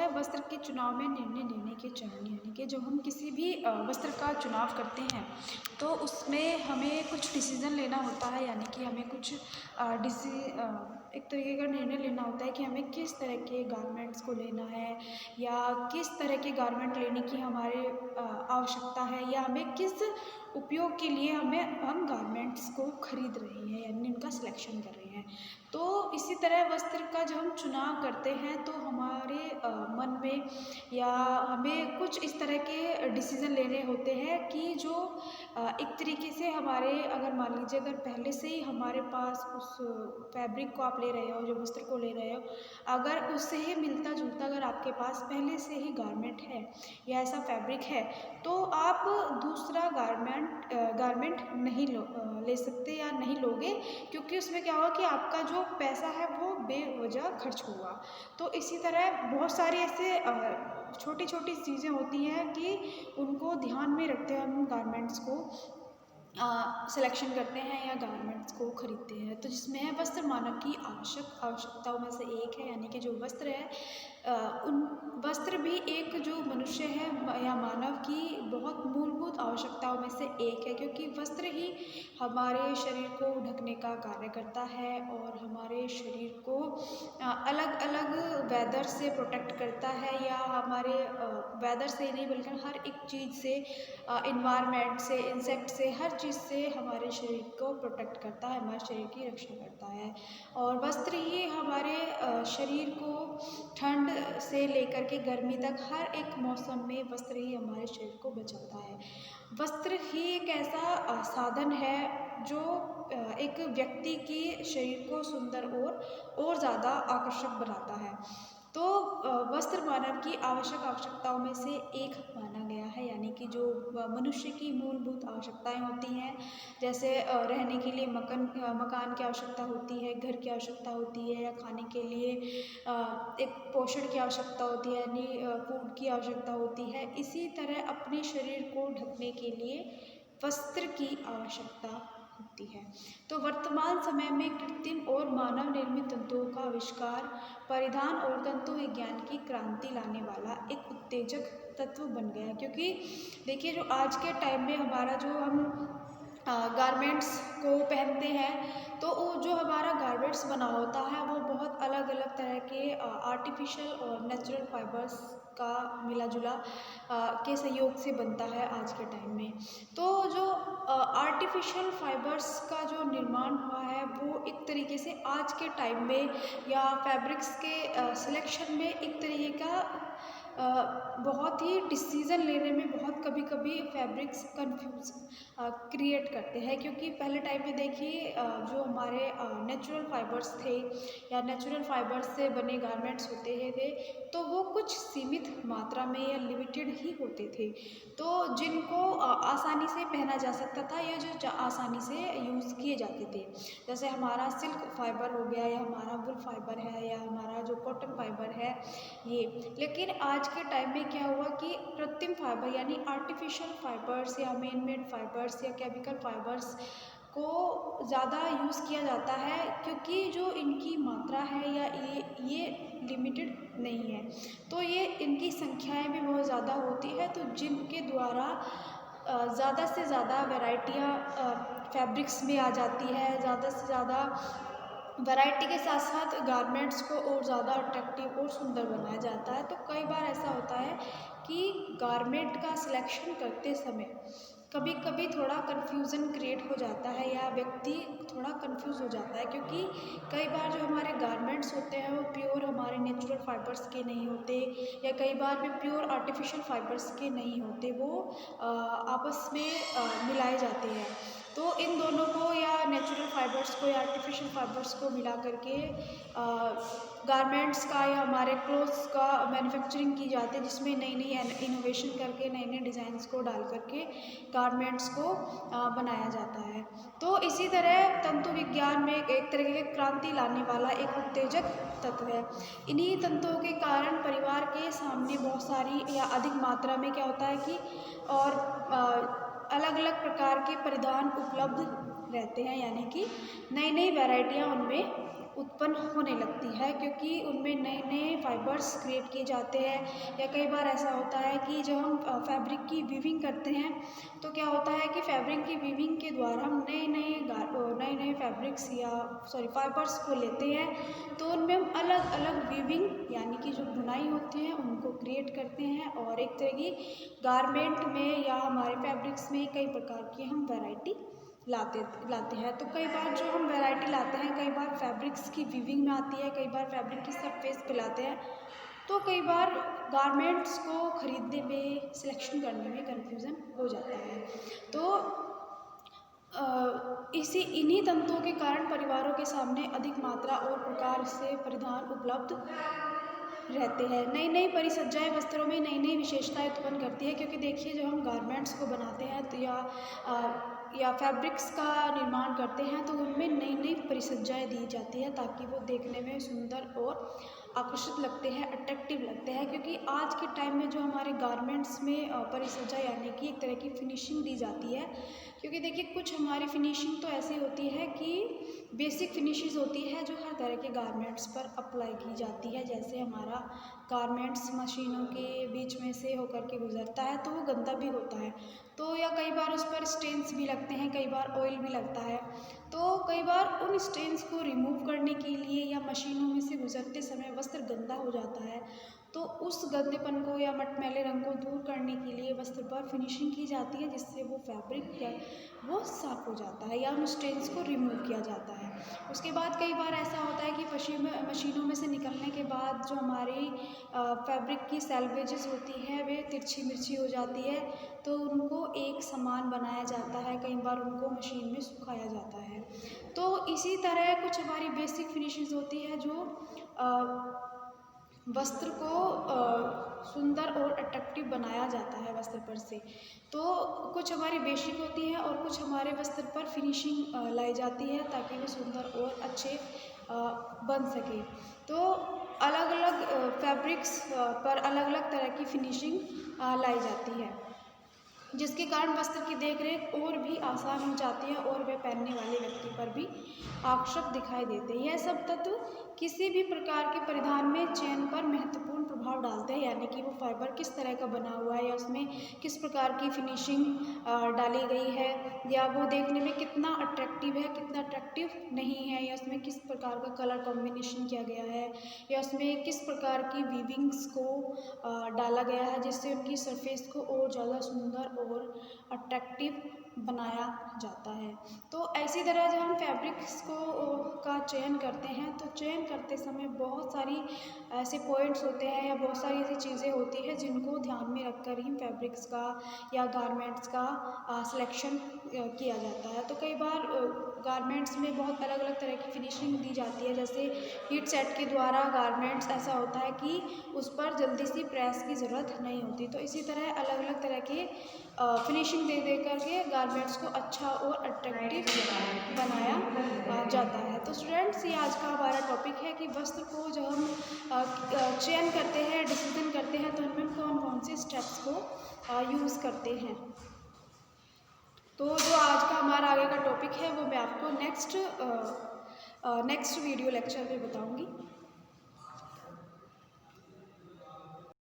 है वस्त्र के चुनाव में निर्णय लेने के चरण, यानी कि जब हम किसी भी वस्त्र का चुनाव करते हैं तो उसमें हमें कुछ डिसीज़न लेना होता है, यानी कि हमें कुछ एक तरीके का निर्णय लेना होता है कि हमें किस तरह के गारमेंट्स को लेना है या किस तरह के गारमेंट लेने की हमारे आवश्यकता है, या हमें किस उपयोग के लिए हम गारमेंट्स को खरीद रहे हैं, यानी उनका सिलेक्शन कर रहे हैं। तो इसी तरह वस्त्र का जब हम चुनाव करते हैं तो हमारे मन में या हमें कुछ इस तरह के डिसीज़न लेने होते हैं कि जो एक तरीके से हमारे, अगर मान लीजिए अगर पहले से ही हमारे पास उस फैब्रिक को आप ले रहे हो, जो वस्त्र को ले रहे हो, अगर उससे ही मिलता जुलता अगर आपके पास पहले से ही गारमेंट है या ऐसा फैब्रिक है, तो आप दूसरा गारमेंट नहीं ले सकते या नहीं लोगे, क्योंकि उसमें क्या होगा कि आपका जो पैसा है वो बेवजह खर्च होगा। तो इसी तरह बहुत सारी ऐसे छोटी छोटी चीज़ें होती हैं कि उनको ध्यान में रखते हैं हम गारमेंट्स को सिलेक्शन करते हैं या गारमेंट्स को खरीदते हैं। तो जिसमें है वस्त्र मानव की आवश्यकताओं में से एक है, यानी कि जो वस्त्र है उन वस्त्र भी एक जो मनुष्य है या मानव की बहुत मूलभूत आवश्यकताओं में से एक है, क्योंकि वस्त्र ही हमारे शरीर को ढकने का कार्य करता है और हमारे शरीर को अलग अलग वेदर से प्रोटेक्ट करता है, या हमारे वेदर से ही नहीं बल्कि हर एक चीज़ से, इन्वायरमेंट से, इंसेक्ट से, हर चीज़ से हमारे शरीर को प्रोटेक्ट करता है, हमारे शरीर की रक्षा करता है। और वस्त्र ही हमारे शरीर को ठंड से लेकर के गर्मी तक हर एक मौसम में वस्त्र ही हमारे शरीर को बचाता है। वस्त्र ही एक ऐसा साधन है जो एक व्यक्ति के शरीर को सुंदर और ज़्यादा आकर्षक बनाता है। तो वस्त्र मानव की आवश्यकताओं में से एक माना गया है, यानी कि जो मनुष्य की मूलभूत आवश्यकताएं होती हैं, जैसे रहने के लिए मकान की आवश्यकता होती है, घर की आवश्यकता होती है, या खाने के लिए एक पोषण की आवश्यकता होती है, यानी फूड की आवश्यकता होती है। इसी तरह अपने शरीर को ढकने के लिए वस्त्र की आवश्यकता होती है। तो वर्तमान समय में कृत्रिम और मानव निर्मित तंतुओं का आविष्कार परिधान और तंतु विज्ञान की क्रांति लाने वाला एक उत्तेजक तत्व बन गया, क्योंकि देखिए जो आज के टाइम में हमारा जो हम गारमेंट्स को पहनते हैं, तो वो जो हमारा गारमेंट्स बना होता है वो बहुत अलग अलग तरह के आर्टिफिशियल और नेचुरल फाइबर्स का मिला जुला के सहयोग से बनता है आज के टाइम में। तो जो आर्टिफिशियल फाइबर्स का जो निर्माण हुआ है वो एक तरीके से आज के टाइम में या फैब्रिक्स के सिलेक्शन में एक तरीके का बहुत ही डिसीज़न लेने में बहुत कभी कभी फैब्रिक्स कंफ्यूज क्रिएट करते हैं, क्योंकि पहले टाइम में देखिए जो हमारे नेचुरल फाइबर्स थे या नेचुरल फाइबर्स से बने गारमेंट्स होते थे, तो वो कुछ सीमित मात्रा में या लिमिटेड ही होते थे, तो जिनको आसानी से पहना जा सकता था या जो आसानी से यूज़ किए जाते थे। जैसे हमारा सिल्क फाइबर हो गया, या हमारा वुल फाइबर है, या हमारा जो कॉटन फाइबर है ये। लेकिन आज के टाइम में क्या हुआ कि कृत्रिम फाइबर यानी आर्टिफिशियल फाइबर्स या मैन मेड फाइबर्स या केमिकल फाइबर्स को ज़्यादा यूज़ किया जाता है, क्योंकि जो इनकी मात्रा है या ये लिमिटेड नहीं है, तो ये इनकी संख्याएं भी बहुत ज़्यादा होती है, तो जिनके द्वारा ज़्यादा से ज़्यादा वैरायटियाँ फैब्रिक्स में आ जाती है, ज़्यादा से ज़्यादा वैरायटी के साथ साथ गारमेंट्स को और ज़्यादा अट्रैक्टिव और सुंदर बनाया जाता है। तो कई बार ऐसा होता है कि गारमेंट का सिलेक्शन करते समय कभी कभी थोड़ा कन्फ्यूज़न क्रिएट हो जाता है या व्यक्ति थोड़ा कंफ्यूज हो जाता है, क्योंकि कई बार जो हमारे गारमेंट्स होते हैं वो प्योर हमारे नेचुरल फाइबर्स के नहीं होते, या कई बार भी प्योर आर्टिफिशियल फाइबर्स के नहीं होते, वो आपस में मिलाए जाते हैं। तो इन दोनों को या नेचुरल फाइबर्स को या आर्टिफिशियल फाइबर्स को मिला करके गारमेंट्स का या हमारे क्लोथ्स का मैन्युफैक्चरिंग की जाती है, जिसमें नई नई इनोवेशन करके नए नए डिज़ाइंस को डाल करके गारमेंट्स को बनाया जाता है। तो इसी तरह तंतु विज्ञान में एक तरह की क्रांति लाने वाला एक उत्तेजक तत्व है। इन्हीं तंतुओं के कारण परिवार के सामने बहुत सारी या अधिक मात्रा में क्या होता है कि और अलग अलग प्रकार के परिधान उपलब्ध रहते हैं, यानी कि नई नई वैरायटियाँ उनमें उत्पन्न होने लगती है, क्योंकि उनमें नए नए फाइबर्स क्रिएट किए जाते हैं। या कई बार ऐसा होता है कि जब हम फैब्रिक की वीविंग करते हैं तो क्या होता है कि फैब्रिक की वीविंग के द्वारा हम नए नए फैब्रिक्स या फाइबर्स को लेते हैं, तो उनमें हम अलग अलग वीविंग यानी कि जो बुनाई होती है उनको क्रिएट करते हैं, और एक तरह की गारमेंट में या हमारे फैब्रिक्स में कई प्रकार की हम वैरायटी लाते हैं। तो कई बार जो हम वैरायटी लाते हैं, कई बार फैब्रिक्स की वीविंग में आती है, कई बार फैब्रिक की सरफेस पे लाते हैं, तो कई बार गारमेंट्स को खरीदने में, सिलेक्शन करने में कन्फ्यूज़न हो जाता है। तो इन्हीं तंतुओं के कारण परिवारों के सामने अधिक मात्रा और प्रकार से परिधान उपलब्ध रहते हैं। नई नई परिसज्जाएँ वस्त्रों में नई नई विशेषताएँ उत्पन्न करती है, क्योंकि देखिए जब हम गारमेंट्स को बनाते हैं तो या फैब्रिक्स का निर्माण करते हैं तो उनमें नई नई परिसज्जाएँ दी जाती है, ताकि वो देखने में सुंदर और आकर्षित लगते हैं, अट्रैक्टिव लगते हैं। क्योंकि आज के टाइम में जो हमारे गारमेंट्स में परिसज्जा यानी कि एक तरह की फिनिशिंग दी जाती है, क्योंकि देखिए कुछ हमारी फिनिशिंग तो ऐसी होती है कि बेसिक फिनिशिंग होती है जो हर तरह के गारमेंट्स पर अप्लाई की जाती है। जैसे हमारा गारमेंट्स मशीनों के बीच में से होकर के गुजरता है तो वो गंदा भी होता है, तो या कई बार उस पर स्टेन्स भी लगते हैं, कई बार ऑयल भी लगता है। तो कई बार उन स्टेन्स को रिमूव करने के लिए या मशीनों में से गुजरते समय वस्त्र गंदा हो जाता है, तो उस गंदेपन को या मटमैले रंग को दूर करने के लिए वस्त्र पर फिनिशिंग की जाती है, जिससे वो फैब्रिक या वो साफ हो जाता है या उन स्टेन्स को रिमूव किया जाता है। उसके बाद कई बार ऐसा होता है कि मशीनों में से निकलने के बाद जो हमारी फैब्रिक की सैल्वेजेस होती है वे तिरछी मिर्ची हो जाती है, तो उनको एक समान बनाया जाता है, कई बार उनको मशीन में सुखाया जाता है। तो इसी तरह कुछ हमारी बेसिक फिनिशिंग्स होती है जो वस्त्र को सुंदर और अट्रैक्टिव बनाया जाता है वस्त्र पर से। तो कुछ हमारी बेसिक होती है और कुछ हमारे वस्त्र पर फिनिशिंग लाई जाती है, ताकि वो सुंदर और अच्छे बन सके। तो अलग अलग फैब्रिक्स पर अलग अलग तरह की फिनिशिंग लाई जाती है, जिसके कारण वस्त्र की देखरेख और भी आसान हो जाती है और वह पहनने वाले व्यक्ति पर भी आकर्षक दिखाई देते हैं। यह सब तत्व किसी भी प्रकार के परिधान में चयन पर महत्वपूर्ण प्रभाव डालते हैं, यानी कि वो फाइबर किस तरह का बना हुआ है या उसमें किस प्रकार की फिनिशिंग डाली गई है, या वो देखने में कितना अट्रैक्टिव है, कितना अट्रैक्टिव नहीं है, या उसमें किस प्रकार का कलर कॉम्बिनेशन किया गया है, या उसमें किस प्रकार की वीविंग्स को डाला गया है, जिससे उनकी सरफेस को और ज़्यादा सुंदर और अट्रैक्टिव बनाया जाता है। तो ऐसी तरह जब हम फैब्रिक्स का चयन करते हैं तो चयन करते समय बहुत सारी ऐसे पॉइंट्स होते हैं या बहुत सारी ऐसी चीज़ें होती हैं जिनको ध्यान में रखकर ही फैब्रिक्स का या गारमेंट्स का सिलेक्शन किया जाता है। तो कई बार गारमेंट्स में बहुत अलग अलग तरह की फिनिशिंग दी जाती है, जैसे हीट सेट के द्वारा गारमेंट्स ऐसा होता है कि उस पर जल्दी सी प्रेस की ज़रूरत नहीं होती। तो इसी तरह अलग अलग तरह के फिनिशिंग दे करके गारमेंट्स को अच्छा और अट्रैक्टिव बनाया जाता है। तो स्टूडेंट्स, ये आज का हमारा टॉपिक है कि वस्त्र को जब हम चयन करते हैं, डिसीजन करते हैं, तो उनमें कौन कौन से स्टेप्स को यूज़ करते हैं। तो जो आज का हमारा आगे का टॉपिक है वो मैं आपको नेक्स्ट वीडियो लेक्चर में बताऊंगी।